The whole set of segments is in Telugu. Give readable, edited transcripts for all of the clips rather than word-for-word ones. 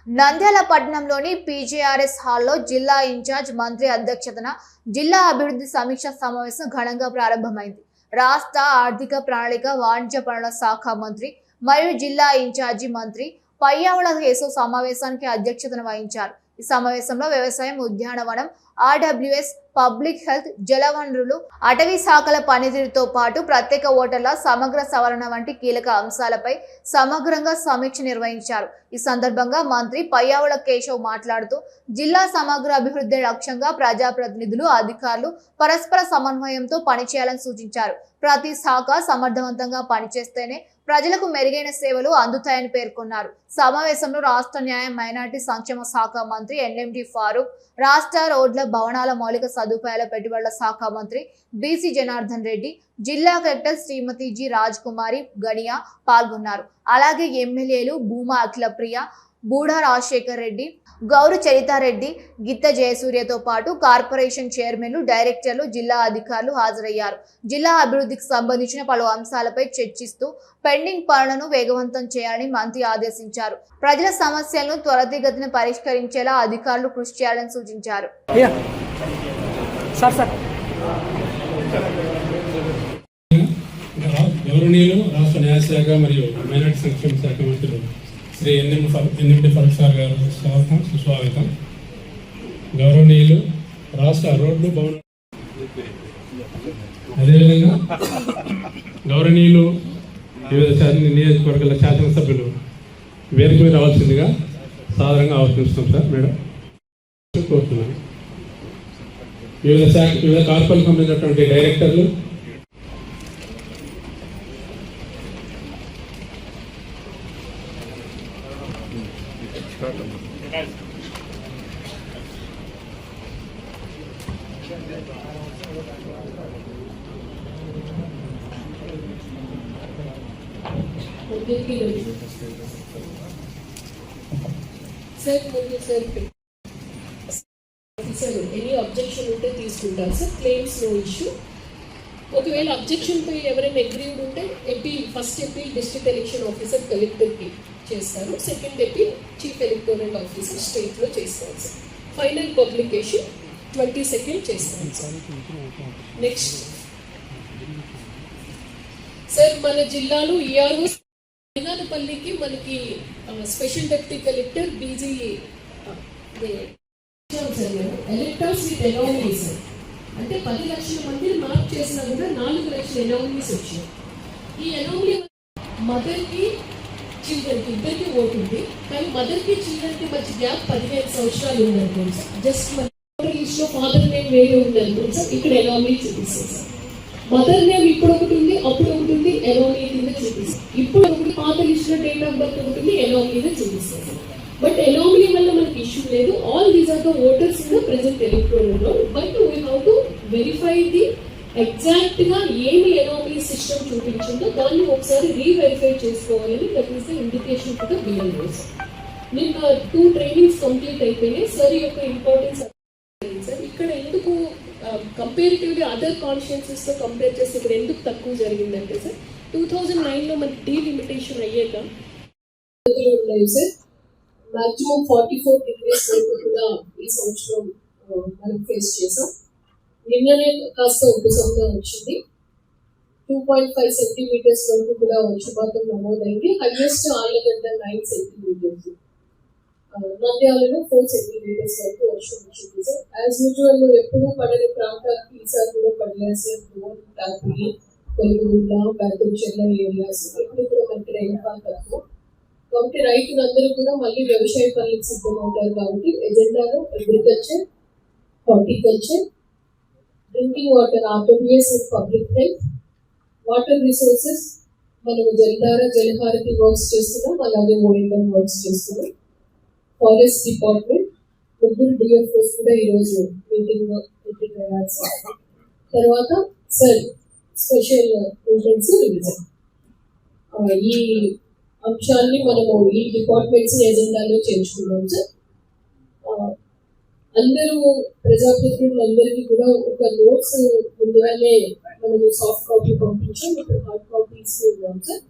నంద్యాల పట్టణంలోని పీజేఆర్ఎస్ హాల్లో జిల్లా ఇన్ఛార్జ్ మంత్రి అధ్యక్షతన జిల్లా అభివృద్ధి సమీక్ష సమావేశం ఘనంగా ప్రారంభమైంది. రాష్ట్ర ఆర్థిక ప్రణాళిక వాణిజ్య పనుల శాఖ మంత్రి మరియు జిల్లా ఇన్ఛార్జి మంత్రి పయ్యావుల కేశవ్ సమావేశానికి అధ్యక్షతన వహించారు. ఈ సమావేశంలో వ్యవసాయం, ఉద్యానవనం, ఆర్డబ్ల్యూఎస్, పబ్లిక్ హెల్త్, జలవనరులు, అటవీ శాఖల పనితీరుతో పాటు ప్రత్యేక ఓటర్ల సమగ్ర సవరణ వంటి కీలక అంశాలపై సమగ్రంగా సమీక్ష నిర్వహించారు. ఈ సందర్భంగా మంత్రి పయ్యావుల కేశవ్ మాట్లాడుతూ జిల్లా సమగ్ర అభివృద్ధి లక్ష్యంగా ప్రజాప్రతినిధులు, అధికారులు పరస్పర సమన్వయంతో పనిచేయాలని సూచించారు. ప్రతి శాఖ సమర్థవంతంగా పనిచేస్తేనే ప్రజలకు మెరుగైన సేవలు అందుతాయని పేర్కొన్నారు. సమావేశంలో రాష్ట్ర న్యాయ, మైనార్టీ సంక్షేమ శాఖ మంత్రి ఎన్ఎండి ఫారూక్, రాష్ట్ర రోడ్ల, భవనాల మౌలిక సదుపాయాల పెట్టుబడుల శాఖ మంత్రి బీసీ జనార్దన్ రెడ్డి, జిల్లా కలెక్టర్ శ్రీమతి జి రాజ్ కుమారి గనియా పాల్గొన్నారు. అలాగే ఎమ్మెల్యేలు భూమా అఖిలప్రియ, బూఢా రాజశేఖర్ రెడ్డి, గౌరు చరితారెడ్డి, గిత్త జయసూర్యతో పాటు కార్పొరేషన్ చైర్మన్లు, డైరెక్టర్లు, జిల్లా అధికారులు హాజరయ్యారు. జిల్లా అభివృద్ధికి సంబంధించిన పలు అంశాలపై చర్చిస్తూ పెండింగ్ పనులను వేగవంతం చేయాలని మంత్రి ఆదేశించారు. ప్రజల సమస్యలను త్వరితగతిన పరిష్కరించేలా అధికారులు కృషి చేయాలని సూచించారు. గౌరవనీయులు రాష్ట్ర న్యాయశాఖ మరియు మైనార్టీ సంక్షేమ శాఖ మంత్రులు శ్రీ ఎన్ఎండి ఫరూక్ సార్ గారు స్వాగతం, సుస్వాగతం. గౌరవనీయులు రాష్ట్ర రోడ్లు, భవన, అదేవిధంగా గౌరవనీయులు వివిధ నియోజకవర్గాల శాసనసభ్యులు వేదిక మీద రావాల్సిందిగా సాధారణంగా ఆలోచిస్తాం సార్. మేడం కోరుతున్నాను. వివిధ కార్పొరేషన్ సంబంధించినటువంటి డైరెక్టర్లు, ఎనీ అబ్జెక్షన్ ఉంటే తీసుకుంటారు సార్. Claims no issue. ఒకవేళ అబ్జెక్షన్ పై ఎవరైనా అగ్రీడ్ ఉంటే first appeal district election officer కలెక్టర్కి చేస్తారు. Second appeal chief electoral officer స్టేట్లో చేస్తారు సార్. ఫైనల్ పబ్లికేషన్ 22nd చేస్తాం సార్. నెక్స్ట్ సార్, మన జిల్లాలో ఈఆర్ఓ మైనానపల్లికి మనకి special deputy collector BG electors with anomalies అంటే 10 లక్షల మందిని మార్క్ చేసినా కూడా 4 లక్షల ఎనామలీస్ వచ్చాయి. ఈ ఎనామలీ మదర్కి, చిల్డ్రన్కి ఇద్దరికి ఓటు ఉంది, కానీ మదర్కి చిల్డ్రన్కి మధ్య గ్యాప్ 15 సంవత్సరాలు ఉందనుకోండి సార్. జస్ట్ మన లిస్ట్ లో ఫాదర్ నేమ్ వేరే ఉందనుకోండి సార్, ఇక్కడ ఎనామలీ చూపిస్తుంది సార్. మదర్ నేమ్ ఇప్పుడు ఒకటి ఉంది, అప్పుడు ఒకటి ఉంది, ఎనామలీ కింద చూపిస్తుంది. ఇప్పుడు ఒకటి పాత లిస్ట్ లో డేట్ ఆఫ్ బర్త్ ఒకటి ఉంది, ఎనామలీగా చూపిస్తుంది. బట్ ఎనామలీ వల్ల మనకి ఇష్యూ లేదు. All these are the voters in the present electoral roll. But we have to verify the exact గా ఏమి ఎనామలీ సిస్టమ్ చూపించిందో దాన్ని ఒకసారి రీవెరిఫై చేసుకోవాలని that is the indication to the BLOs. నిన్న 2 ట్రైనింగ్స్ కంప్లీట్ అయిపోయినాయి సార్. యొక్క ఇంపార్టెన్స్ సార్ ఇక్కడ ఎందుకు కంపేరిటివ్లీ అదర్ కాన్స్టిట్యుయెన్సీస్ తో కంపేర్ చేస్తే ఇక్కడ ఎందుకు తక్కువ జరిగిందంటే సార్ 2009లో మనకి డీలిమిటేషన్ అయ్యాక ఉన్నాయి సార్. మాక్సిమం 44 degrees వరకు కూడా ఈ సంవత్సరం మనం ఫేస్ చేసాం. నిన్ననే కాస్త ఉపశమనం వచ్చింది. 2.5 సెంటీమీటర్స్ వరకు కూడా వర్షపాతం నమోదైంది. హైయెస్ట్ ఆళ్ళగడ్డ 9 సెంటీమీటర్స్, నంద్యాలలో 4 సెంటీమీటర్స్ వరకు వర్షం వచ్చింది సార్. యాజ్ యూజువల్ ఎప్పుడు పడని ప్రాంతానికి ఈసారి కూడా పడలేదు సార్. తాపిడి, కొలుగుంట, బెత్తచెర్ల ఏరియాస్ ఇప్పుడు కూడా మనకి రైన్ఫాల్ తక్కువ. కాబట్టి రైతులందరూ కూడా మళ్ళీ వ్యవసాయ పనులకు సిద్ధమవుతారు. కాబట్టి ఎజెండాలో agriculture, horticulture, drinking water, RWS and public health, water resources మనం జలధార, జలహారతి వర్క్స్ చేస్తున్నాం. అలాగే ఓఎంఎం వర్క్స్ చేస్తున్నాం. ఫారెస్ట్ డిపార్ట్మెంట్ 3 డిఎఫ్ఓస్ కూడా ఈరోజు మీటింగ్ అయ్యారు సార్. తర్వాత సార్ స్పెషల్ ఇంటెన్సివ్ రివిజన్, ఈ అంశాన్ని మనము ఈ డిపార్ట్మెంట్స్ ఎజెండాలో చేర్చుకున్నాం సార్. అందరూ ప్రజాప్రతినిధులందరికీ కూడా ఒక నోట్స్ ముందుగానే మనము సాఫ్ట్ కాపీ పంపించాం. ఇప్పుడు హార్డ్ కాపీ ఇస్తూ ఉన్నాం సార్.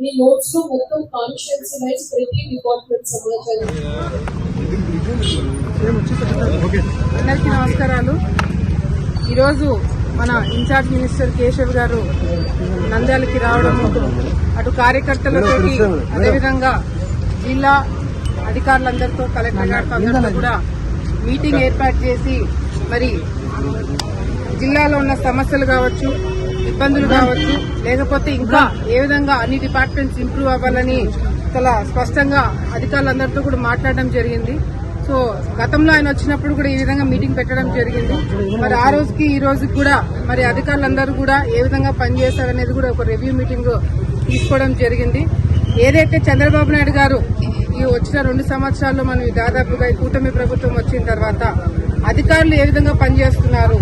ఈ నోట్స్ లో మొత్తం కాన్స్టిట్యుయెన్సీ వైజ్ ప్రతి డిపార్ట్మెంట్ సమాచారం. అందరికీ నమస్కారాలు. ఈరోజు మన ఇన్ఛార్జ్ మినిస్టర్ కేశవ్ గారు నంద్యాలకి రావడము, అటు కార్యకర్తలతో అదేవిధంగా జిల్లా అధికారులందరితో, కలెక్టర్ గారితో అందరితో కూడా మీటింగ్ ఏర్పాటు చేసి మరి జిల్లాలో ఉన్న సమస్యలు కావచ్చు, ఇబ్బందులు కావచ్చు, లేకపోతే ఇంకా ఏ విధంగా అన్ని డిపార్ట్మెంట్స్ ఇంప్రూవ్ అవ్వాలని చాలా స్పష్టంగా అధికారులందరితో కూడా మాట్లాడడం జరిగింది. సో గతంలో ఆయన వచ్చినప్పుడు కూడా ఈ విధంగా మీటింగ్ పెట్టడం జరిగింది. మరి ఆ రోజుకి ఈ రోజుకి కూడా మరి అధికారులందరూ కూడా ఏ విధంగా పనిచేస్తారనేది కూడా ఒక రివ్యూ మీటింగ్ తీసుకోవడం జరిగింది. ఏదైతే చంద్రబాబు నాయుడు గారు ఈ వచ్చిన 2 సంవత్సరాల్లో మనం దాదాపుగా ఈ కూటమి ప్రభుత్వం వచ్చిన తర్వాత అధికారులు ఏ విధంగా పనిచేస్తున్నారు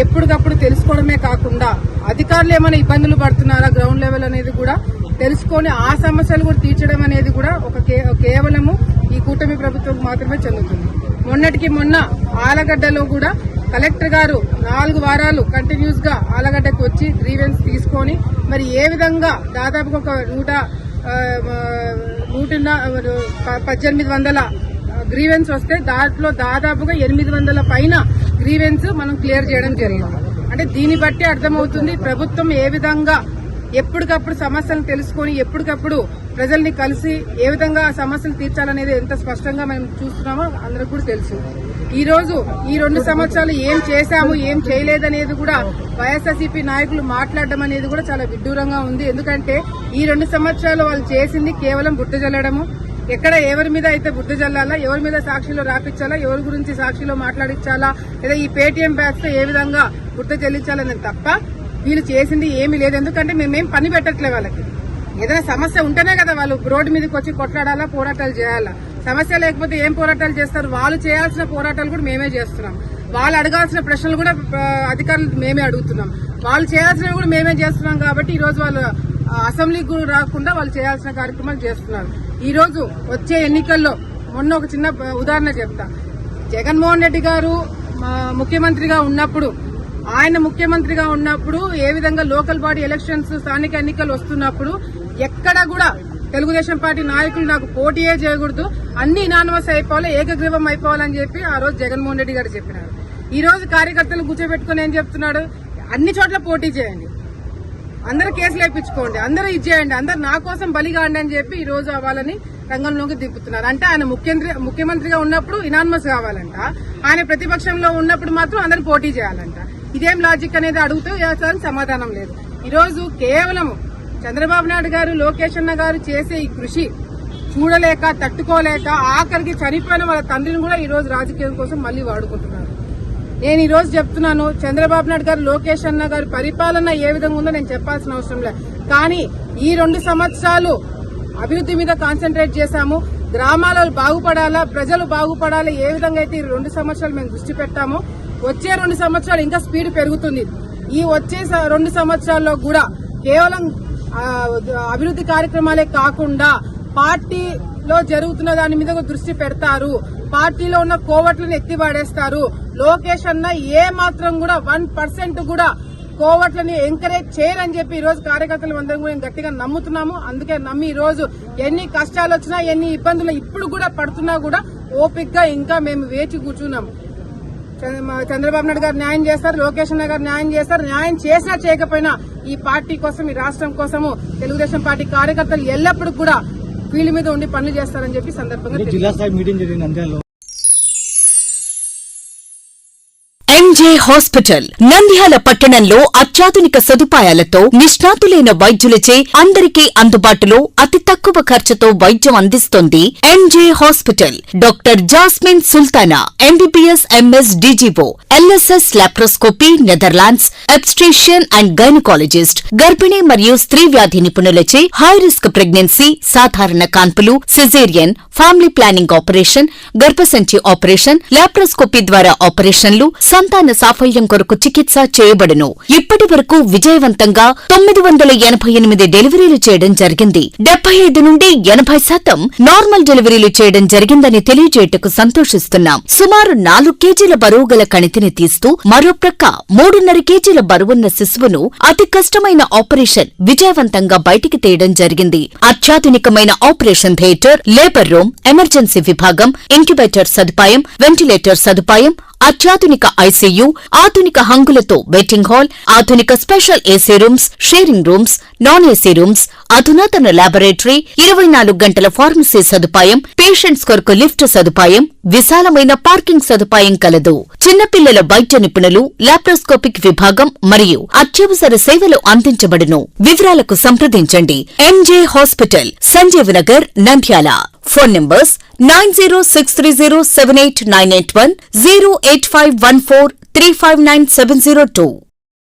ఎప్పటికప్పుడు తెలుసుకోవడమే కాకుండా అధికారులు ఏమైనా ఇబ్బందులు పడుతున్నారా గ్రౌండ్ లెవెల్ అనేది కూడా తెలుసుకొని ఆ సమస్యలు కూడా తీర్చడం అనేది కూడా కేవలము ఈ కూటమి ప్రభుత్వం మాత్రమే చెందుతుంది. మొన్నటికి మొన్న ఆలగడ్డలో కూడా కలెక్టర్ గారు 4 వారాలు కంటిన్యూస్ గా ఆలగడ్డకు వచ్చి గ్రీవెన్స్ తీసుకొని మరి ఏ విధంగా దాదాపుగా ఒక 118 గ్రీవెన్స్ వస్తే దాంట్లో దాదాపుగా 800 పైన గ్రీవెన్స్ మనం క్లియర్ చేయడం జరిగింది. అంటే దీన్ని బట్టి అర్థమవుతుంది ప్రభుత్వం ఏ విధంగా ఎప్పటికప్పుడు సమస్యలను తెలుసుకొని ఎప్పటికప్పుడు ప్రజల్ని కలిసి ఏ విధంగా ఆ సమస్యలు తీర్చాలనేది ఎంత స్పష్టంగా మనం చూస్తున్నామో అందరికి కూడా తెలుసు. ఈ రోజు ఈ 2 సంవత్సరాలు ఏం చేశాము ఏం చేయలేదనేది కూడా వైఎస్ఆర్సీపీ నాయకులు మాట్లాడడం అనేది కూడా చాలా విడ్డూరంగా ఉంది. ఎందుకంటే ఈ 2 సంవత్సరాలు వాళ్ళు చేసింది కేవలం బుట్ట జల్లడము. ఎక్కడ ఎవరి మీద అయితే బుద్ధ జల్లాలా, ఎవరి మీద సాక్షిలో రాపించాలా, ఎవరి గురించి సాక్షిలో మాట్లాడించాలా, లేదా ఈ పేటీఎం బ్యాచ్ తో ఏ విధంగా బుద్ధ చెల్లించాలని తప్ప వీళ్ళు చేసింది ఏమీ లేదు. ఎందుకంటే మేమేం పని పెట్టట్లే వాళ్ళకి. ఏదైనా సమస్య ఉంటేనే కదా వాళ్ళు రోడ్డు మీదకి వచ్చి కొట్లాడాలా, పోరాటాలు చేయాలా. సమస్య లేకపోతే ఏం పోరాటాలు చేస్తారు? వాళ్ళు చేయాల్సిన పోరాటాలు కూడా మేమే చేస్తున్నాం. వాళ్ళు అడగాల్సిన ప్రశ్నలు కూడా అధికారులు మేమే అడుగుతున్నాం. వాళ్ళు చేయాల్సినవి కూడా మేమే చేస్తున్నాం. కాబట్టి ఈ రోజు వాళ్ళు అసెంబ్లీకి కూడా రాకుండా వాళ్ళు చేయాల్సిన కార్యక్రమాలు చేస్తున్నారు. ఈ రోజు వచ్చే ఎన్నికల్లో మొన్న ఒక చిన్న ఉదాహరణ చెప్తా. జగన్మోహన్ రెడ్డి గారు ముఖ్యమంత్రిగా ఉన్నప్పుడు ఏ విధంగా లోకల్ బాడీ ఎలక్షన్స్ స్థానిక ఎన్నికలు వస్తున్నప్పుడు ఎక్కడ కూడా తెలుగుదేశం పార్టీ నాయకులు నాకు పోటీయే చేయకూడదు, అన్ని ఇనానమస్ అయిపోవాలి, ఏకగ్రీవం అయిపోవాలని చెప్పి ఆ రోజు జగన్మోహన్ రెడ్డి గారు చెప్పినారు. ఈ రోజు కార్యకర్తలు కూర్చోబెట్టుకుని ఏం చెప్తున్నాడు? అన్ని చోట్ల పోటీ చేయండి, అందరూ కేసులు వేయించుకోండి, అందరూ ఇచ్చేయండి, అందరు నా కోసం బలిగాండి అని చెప్పి ఈ రోజు వాళ్ళని రంగంలోకి దింపుతున్నారు. అంటే ఆయన ముఖ్యమంత్రిగా ఉన్నప్పుడు ఇనానమస్ కావాలంట, ఆయన ప్రతిపక్షంలో ఉన్నప్పుడు మాత్రం అందరూ పోటీ చేయాలంట. ఇదేం లాజిక్ అనేది అడుగుతూ సమాధానం లేదు. ఈ రోజు కేవలం చంద్రబాబు నాయుడు గారు, లోకేష్ అన్న గారు చేసే ఈ కృషి చూడలేక, తట్టుకోలేక ఆఖరికి చనిపోయిన వాళ్ళ తండ్రిని కూడా ఈ రోజు రాజకీయం కోసం మళ్లీ వాడుకుంటున్నారు. నేను ఈ రోజు చెప్తున్నాను, చంద్రబాబు నాయుడు గారు, లోకేష్ అన్న గారి పరిపాలన ఏ విధంగా ఉందో నేను చెప్పాల్సిన అవసరం లేదు. కానీ ఈ 2 సంవత్సరాలు అభివృద్ధి మీద కాన్సన్ట్రేట్ చేశాము. గ్రామాలు బాగుపడాలా, ప్రజలు బాగుపడాలా, ఏ విధంగా అయితే ఈ 2 సంవత్సరాలు మేము దృష్టి పెట్టామో వచ్చే 2 సంవత్సరాలు ఇంకా స్పీడ్ పెరుగుతుంది. ఈ వచ్చే 2 సంవత్సరాల్లో కూడా కేవలం అభివృద్ధి కార్యక్రమాలే కాకుండా పార్టీలో జరుగుతున్న దాని మీద దృష్టి పెడతారు, పార్టీలో ఉన్న కోవట్లను ఎత్తిపాడేస్తారు. లోకేష్ అన్న ఏ మాత్రం కూడా 1% కూడా కోవట్లని ఎంకరేజ్ చేయరని చెప్పి ఈ రోజు కార్యకర్తలు అందరం కూడా గట్టిగా నమ్ముతున్నాము. అందుకే నమ్మి ఈ రోజు ఎన్ని కష్టాలు వచ్చినా, ఎన్ని ఇబ్బందులు ఇప్పుడు కూడా పడుతున్నా కూడా ఓపికగా ఇంకా మేము వేచి కూర్చున్నాము. చంద్రబాబు నాయుడు గారు న్యాయం చేస్తారు, లోకేష్ అన్న గారు న్యాయం చేస్తారు. న్యాయం చేసినా చేయకపోయినా ఈ పార్టీ కోసం, ఈ రాష్ట్రం కోసము తెలుగుదేశం పార్టీ కార్యకర్తలు ఎల్లప్పుడూ కూడా ఫీల్డ్ మీద ఉండి పనులు చేస్తారని చెప్పి సందర్భంగా జిల్లా స్థాయి మీటింగ్ జరిగింది నంద్యాలలో. ఎంజే హాస్పిటల్ నంద్యాల పట్టణంలో అత్యాధునిక సదుపాయాలతో నిష్ణాతులైన వైద్యులచే అందరికీ అందుబాటులో అతి తక్కువ ఖర్చుతో వైద్యం అందిస్తోంది MJ hospital. Doctor Jasmine Sultana MBBS MS DGO, LSS laparoscopy, Netherlands, obstetrician and gynaecologist, గర్భిణీ మరియు స్త్రీ వ్యాధి నిపుణులచే హై రిస్క్ ప్రెగ్నెన్సీ, సాధారణ కాన్పులు, సిజేరియన్, ఫ్యామిలీ ప్లానింగ్ ఆపరేషన్, గర్భసంచి ఆపరేషన్, లాప్రోస్కోపీ ద్వారా ఆపరేషన్లు, సంతాన సాఫల్యం కొరకు చికిత్స చేయబడును. ఇప్పటి వరకు విజయవంతంగా 988 డెలివరీలు చేయడం జరిగింది. 75 నుండి 80% నార్మల్ డెలివరీలు చేయడం జరిగిందని తెలియజేయటకు సంతోషిస్తున్నాం. సుమారు 4 కేజీల బరువు గల కణితిని తీస్తూ మరో ప్రక్క 3.5 కేజీల బరువున్న శిశువును అతి కష్టమైన ఆపరేషన్ విజయవంతంగా బయటికి తీయడం జరిగింది. అత్యాధునికమైన operation theatre, labour room, emergency విభాగం, ఇంక్యుబేటర్ సదుపాయం, వెంటిలేటర్ సదుపాయం, అత్యాధునిక ఐసీయూ, ఆధునిక హంగులతో వెయిటింగ్ హాల్, ఆధునిక special AC rooms, sharing rooms, non AC rooms, అధునాతన ల్యాబొరేటరీ, 24 గంటల ఫార్మసీ సదుపాయం, పేషెంట్స్ కొరకు లిఫ్ట్ సదుపాయం, విశాలమైన పార్కింగ్ సదుపాయం కలదు. చిన్నపిల్లల వైద్య నిపుణులు, లాప్రోస్కోపిక్ విభాగం మరియు అత్యవసర సేవలు అందించబడును. వివరాలకు సంప్రదించండి. MJ hospital, Sanjeev Nagar, Nandyal. Phone numbers 9063078981, 08514359702.